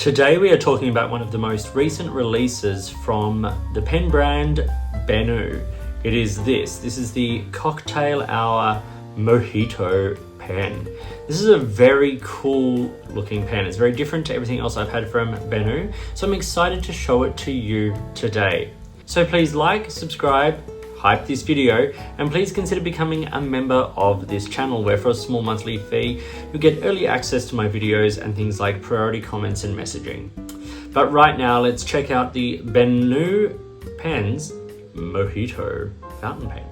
Today we are talking about one of the most recent releases from the pen brand Benu. It is this is the Cocktail Hour Mojito pen. This is a very cool looking pen. It's very different to everything else I've had from Benu, so I'm excited to show it to you today. So please like, subscribe, hype this video, and please consider becoming a member of this channel, where for a small monthly fee you'll get early access to my videos and things like priority comments and messaging. But right now, let's check out the Benu Pens Mojito fountain pen.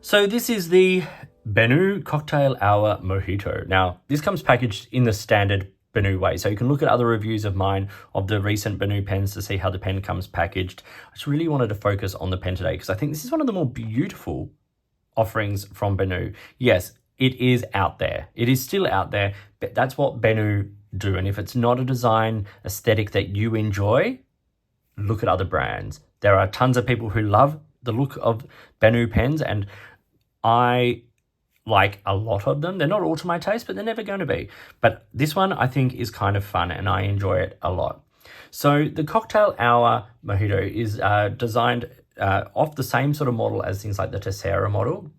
So this is the Benu Cocktail Hour Mojito. Now, this comes packaged in the standard Benu way. So you can look at other reviews of mine of the recent Benu pens to see how the pen comes packaged. I just really wanted to focus on the pen today because I think this is one of the more beautiful offerings from Benu. Yes, it is out there. It is still out there, but that's what Benu do. And if it's not a design aesthetic that you enjoy, look at other brands. There are tons of people who love the look of Benu pens, and I like a lot of them. They're not all to my taste, but they're never going to be. But this one I think is kind of fun and I enjoy it a lot. So the Cocktail Hour Mojito is designed off the same sort of model as things like the Tessera model,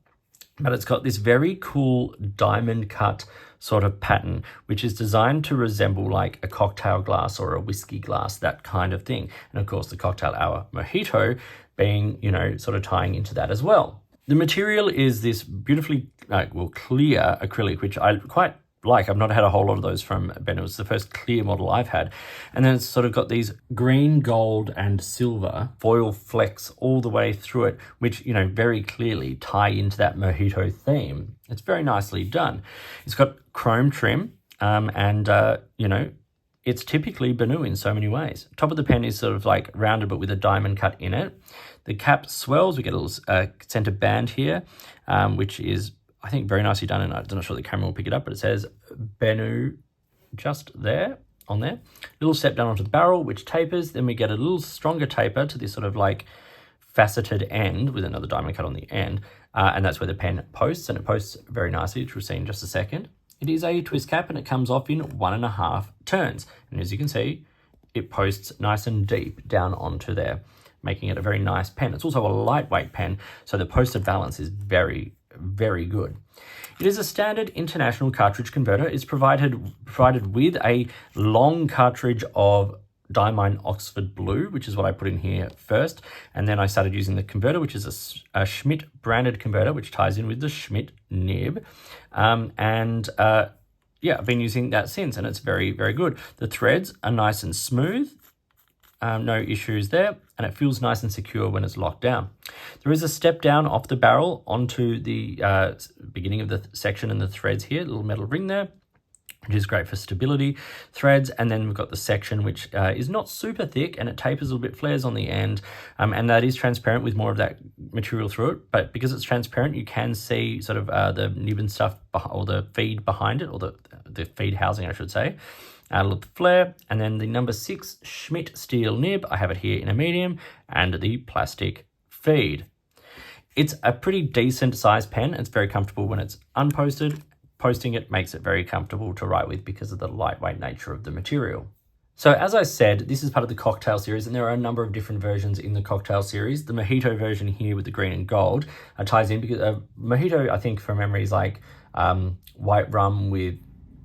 but it's got this very cool diamond cut sort of pattern, which is designed to resemble like a cocktail glass or a whiskey glass, that kind of thing. And of course the Cocktail Hour Mojito being, sort of tying into that as well. The material is this beautifully, clear acrylic, which I quite like. I've not had a whole lot of those from Benu. It's the first clear model I've had. And then it's sort of got these green, gold, and silver foil flecks all the way through it, which, very clearly tie into that mojito theme. It's very nicely done. It's got chrome trim, it's typically Benu in so many ways. Top of the pen is sort of like rounded, but with a diamond cut in it. The cap swells. We get a little center band here, which is, I think, very nicely done. And I'm not sure the camera will pick it up, but it says Benu just there, on there. Little step down onto the barrel, which tapers. Then we get a little stronger taper to this sort of like faceted end with another diamond cut on the end. And that's where the pen posts, and it posts very nicely, which we'll see in just a second. It is a twist cap and it comes off in 1.5 turns. And as you can see, it posts nice and deep down onto there, making it a very nice pen. It's also a lightweight pen, so the posted balance is very, very good. It is a standard international cartridge converter. It's provided with a long cartridge of Diamine Oxford Blue, which is what I put in here first. And then I started using the converter, which is a Schmidt branded converter, which ties in with the Schmidt nib. I've been using that since, and it's very, very good. The threads are nice and smooth. No issues there, and it feels nice and secure when it's locked down. There is a step down off the barrel onto the beginning of the section and the threads here, a little metal ring there, which is great for stability. Threads, and then we've got the section which is not super thick and it tapers a little bit, flares on the end, and that is transparent with more of that material through it. But because it's transparent, you can see sort of the nib and stuff, or the feed behind it, or the feed housing, I should say. A little flare, and then the number 6 Schmidt steel nib. I have it here in a medium, and the plastic feed. It's a pretty decent size pen. It's very comfortable when it's unposted. Posting it makes it very comfortable to write with because of the lightweight nature of the material. So as I said, this is part of the Cocktail series, and there are a number of different versions in the Cocktail series. The Mojito version here with the green and gold ties in because Mojito, I think from memory, is like white rum with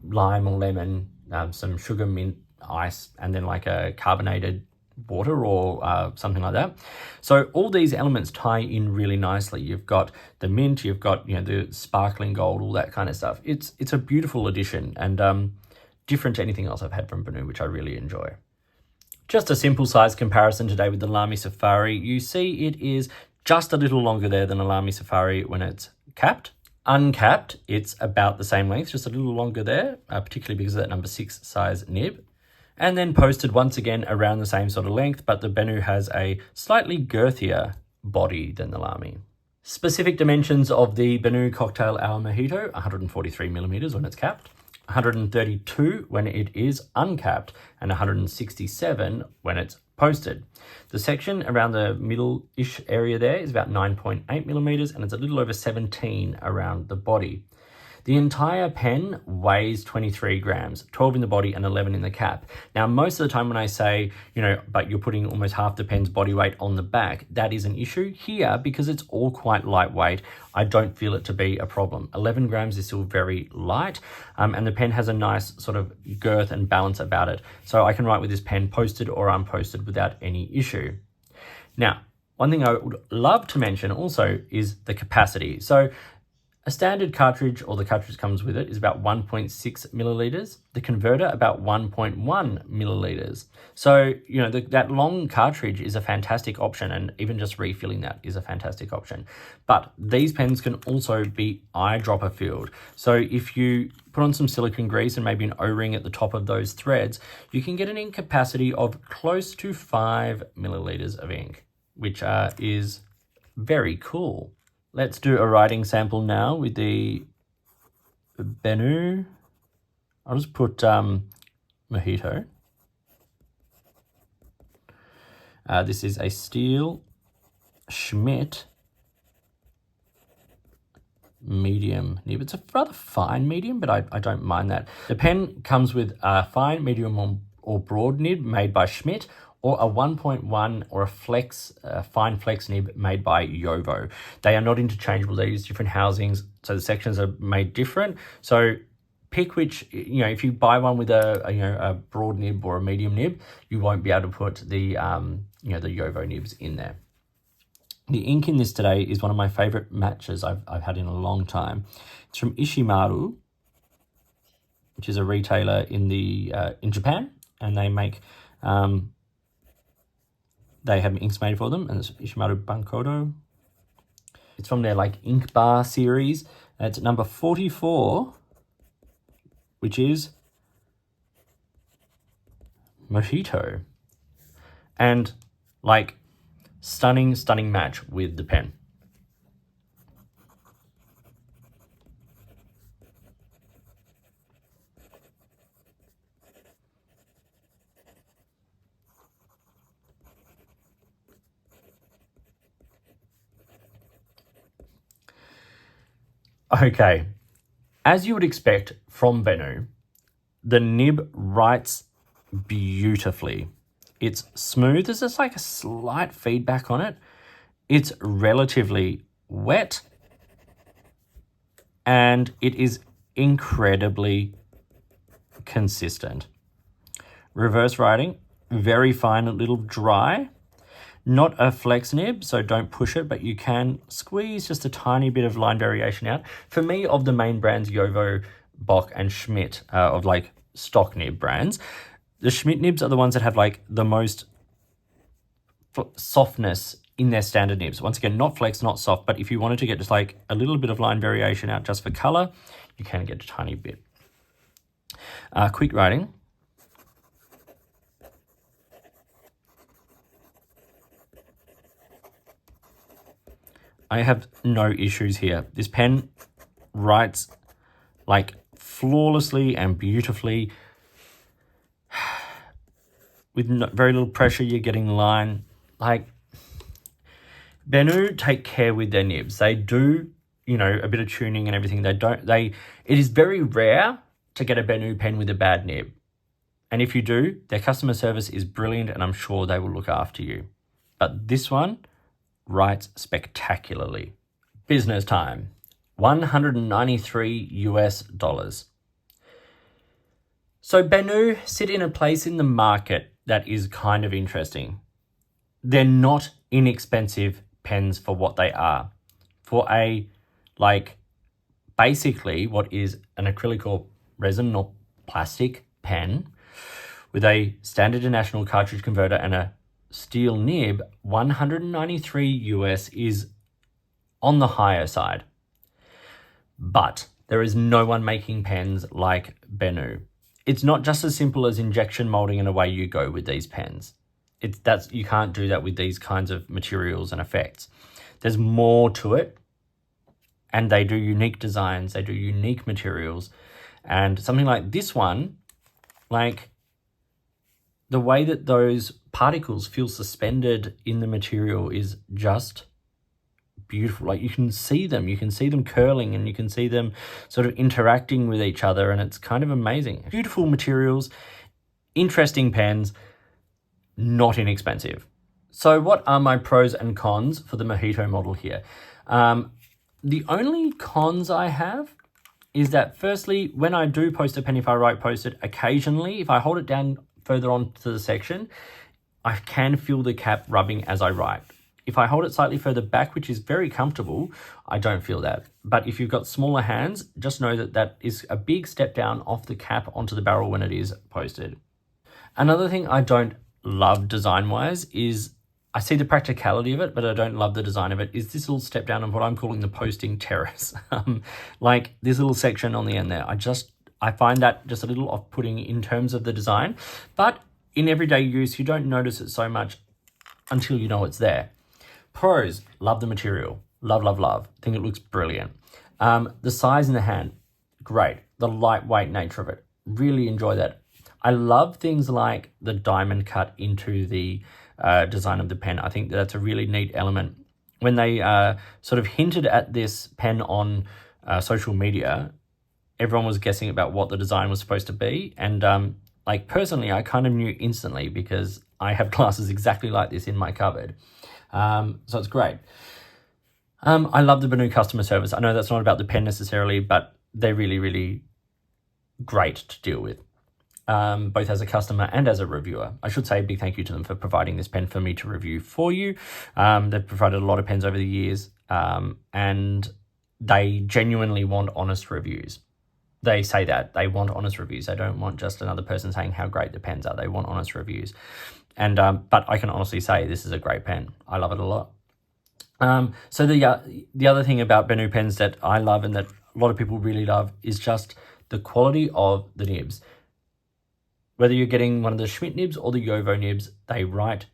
lime or lemon, some sugar, mint, ice, and then like a carbonated water or something like that. So all these elements tie in really nicely. You've got the mint, you've got the sparkling gold, all that kind of stuff. It's a beautiful addition, and different to anything else I've had from Benu, which I really enjoy. Just a simple size comparison today with the Lamy Safari. You see it is just a little longer there than a Lamy Safari when it's capped. Uncapped, it's about the same length, just a little longer there, particularly because of that number 6 size nib. And then posted once again around the same sort of length, but the Benu has a slightly girthier body than the Lamy. Specific dimensions of the Benu Cocktail Hour Mojito, 143 millimeters when it's capped, 132 when it is uncapped, and 167 when it's posted. The section around the middle-ish area there is about 9.8 millimeters, and it's a little over 17 around the body. The entire pen weighs 23 grams, 12 in the body and 11 in the cap. Now, most of the time when I say, but you're putting almost half the pen's body weight on the back, that is an issue. Here, because it's all quite lightweight, I don't feel it to be a problem. 11 grams is still very light, and the pen has a nice sort of girth and balance about it. So I can write with this pen posted or unposted without any issue. Now, one thing I would love to mention also is the capacity. So a standard cartridge, or the cartridge comes with it, is about 1.6 milliliters. The converter about 1.1 milliliters. So, that long cartridge is a fantastic option, and even just refilling that is a fantastic option. But these pens can also be eyedropper filled. So if you put on some silicone grease and maybe an O-ring at the top of those threads, you can get an ink capacity of close to 5 milliliters of ink, which is very cool. Let's do a writing sample now with the Benu. I'll just put Mojito. This is a steel Schmidt medium nib. It's a rather fine medium, but I don't mind that. The pen comes with a fine, medium, or broad nib made by Schmidt, or a 1.1 or a fine flex nib made by Yovo. They are not interchangeable. They use different housings, so the sections are made different. So pick which, if you buy one with a broad nib or a medium nib, you won't be able to put the Yovo nibs in there. The ink in this today is one of my favorite matches I've had in a long time. It's from Ishimaru, which is a retailer in Japan, and they make they have inks made for them, and it's Ishimaru Bankodo. It's from their ink bar series. It's number 44, which is Mojito. And stunning match with the pen. Okay, as you would expect from Benu, the nib writes beautifully. It's smooth. There's just a slight feedback on it. It's relatively wet, and it is incredibly consistent. Reverse writing, very fine, a little dry. Not a flex nib, so don't push it, but you can squeeze just a tiny bit of line variation out. For me, of the main brands, Yovo, Bock, and Schmidt, of stock nib brands, the Schmidt nibs are the ones that have the most softness in their standard nibs. Once again, not flex, not soft, but if you wanted to get just a little bit of line variation out just for color, you can get a tiny bit. Quick writing. I have no issues here. This pen writes flawlessly and beautifully. With very little pressure, you're getting line. Benu take care with their nibs. They do, a bit of tuning and everything. It is very rare to get a Benu pen with a bad nib. And if you do, their customer service is brilliant, and I'm sure they will look after you. But this one writes spectacularly. Business time, $193 US. So Benu sit in a place in the market that is kind of interesting. They're not inexpensive pens for what they are. For a, basically what is an acrylic or resin or plastic pen with a standard international cartridge converter and a steel nib, $193 US is on the higher side. But there is no one making pens like Benu. It's not just as simple as injection molding and away you go with these pens. You can't do that with these kinds of materials and effects. There's more to it, and they do unique designs, they do unique materials, And something like this one, like the way that those particles feel suspended in the material is just beautiful. Like you can see them curling, and you can see them sort of interacting with each other, and it's kind of amazing. Beautiful materials, interesting pens, not inexpensive. So what are my pros and cons for the Mojito model here? The only cons I have is that firstly, when I do post a pen, if I right post it, occasionally, if I hold it down further on to the section, I can feel the cap rubbing as I write. If I hold it slightly further back, which is very comfortable, I don't feel that. But if you've got smaller hands, just know that that is a big step down off the cap onto the barrel when it is posted. Another thing I don't love design-wise is, I see the practicality of it, but I don't love the design of it, is this little step down of what I'm calling the posting terrace. Like this little section on the end there. I find that just a little off-putting in terms of the design, but in everyday use, you don't notice it so much until you know it's there. Pros, love the material. Love, love, love. Think it looks brilliant. The size in the hand, great. The lightweight nature of it, really enjoy that. I love things like the diamond cut into the design of the pen. I think that's a really neat element. When they sort of hinted at this pen on social media, everyone was guessing about what the design was supposed to be. And like personally, I kind of knew instantly because I have glasses exactly like this in my cupboard. So it's great. I love the Benu customer service. I know that's not about the pen necessarily, but they're really, really great to deal with. Both as a customer and as a reviewer. I should say a big thank you to them for providing this pen for me to review for you. They've provided a lot of pens over the years, and they genuinely want honest reviews. They say that. They want honest reviews. They don't want just another person saying how great the pens are. They want honest reviews. And but I can honestly say this is a great pen. I love it a lot. So the other thing about Benu pens that I love and that a lot of people really love is just the quality of the nibs. Whether you're getting one of the Schmidt nibs or the Jowo nibs, they write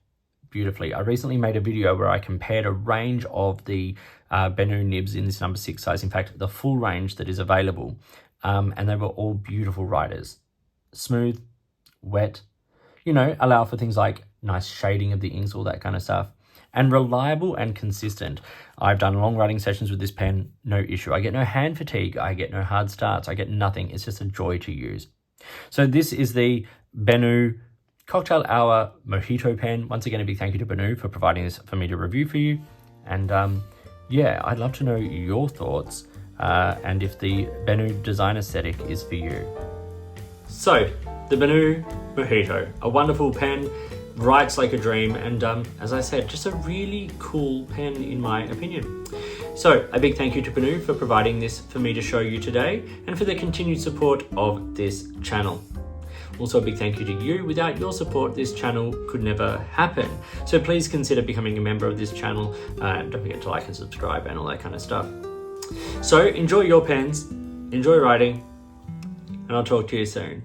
beautifully. I recently made a video where I compared a range of the Benu nibs in this number 6 size. In fact, the full range that is available. And they were all beautiful writers. Smooth, wet, allow for things like nice shading of the inks, all that kind of stuff. And reliable and consistent. I've done long writing sessions with this pen, no issue. I get no hand fatigue. I get no hard starts. I get nothing. It's just a joy to use. So this is the Benu Cocktail Hour Mojito pen. Once again, a big thank you to Benu for providing this for me to review for you. And yeah, I'd love to know your thoughts and if the Benu design aesthetic is for you. So, the Benu Mojito, a wonderful pen, writes like a dream, and as I said, just a really cool pen in my opinion. So, a big thank you to Benu for providing this for me to show you today, and for the continued support of this channel. Also, a big thank you to you. Without your support, this channel could never happen. So please consider becoming a member of this channel. Don't forget to like and subscribe and all that kind of stuff. So enjoy your pens, enjoy writing, and I'll talk to you soon.